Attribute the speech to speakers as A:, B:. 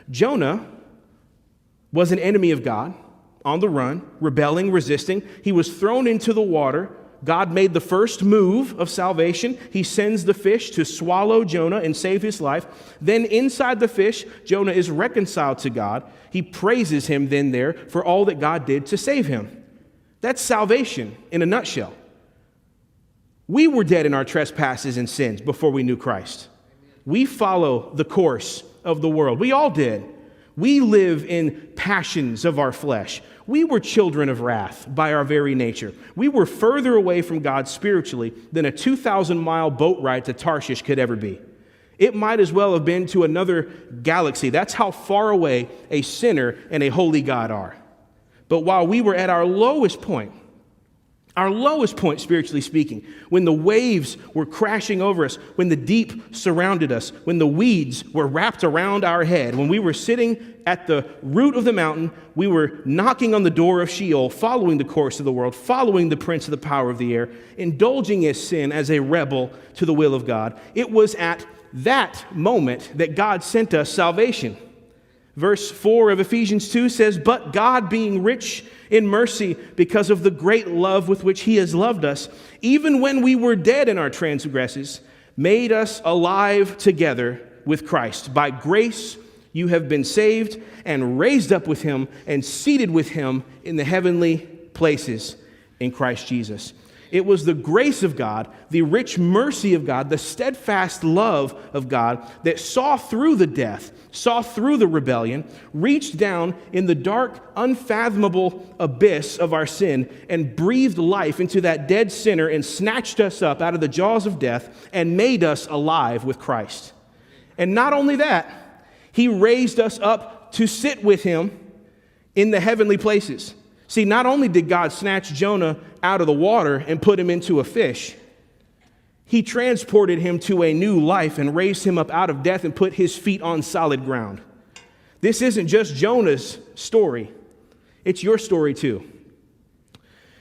A: Jonah was an enemy of God, on the run, rebelling, resisting. He was thrown into the water. God made the first move of salvation. He sends the fish to swallow Jonah and save his life. Then inside the fish, Jonah is reconciled to God. He praises him then there for all that God did to save him. That's salvation in a nutshell. We were dead in our trespasses and sins before we knew Christ. We follow the course of the world. We all did. We live in passions of our flesh. We were children of wrath by our very nature. We were further away from God spiritually than a 2,000-mile boat ride to Tarshish could ever be. It might as well have been to another galaxy. That's how far away a sinner and a holy God are. But while we were at our lowest point spiritually speaking, when the waves were crashing over us, when the deep surrounded us, when the weeds were wrapped around our head, when we were sitting at the root of the mountain, we were knocking on the door of Sheol, following the course of the world, following the prince of the power of the air, indulging in sin as a rebel to the will of God. It was at that moment that God sent us salvation. Verse 4 of Ephesians 2 says, "But God, being rich in mercy, because of the great love with which he has loved us, even when we were dead in our transgressions, made us alive together with Christ. By grace you have been saved, and raised up with him, and seated with him in the heavenly places in Christ Jesus." It was the grace of God, the rich mercy of God, the steadfast love of God that saw through the death, saw through the rebellion, reached down in the dark, unfathomable abyss of our sin, and breathed life into that dead sinner and snatched us up out of the jaws of death and made us alive with Christ. And not only that, he raised us up to sit with him in the heavenly places. See, not only did God snatch Jonah out of the water and put him into a fish, he transported him to a new life and raised him up out of death and put his feet on solid ground. This isn't just Jonah's story. It's your story too.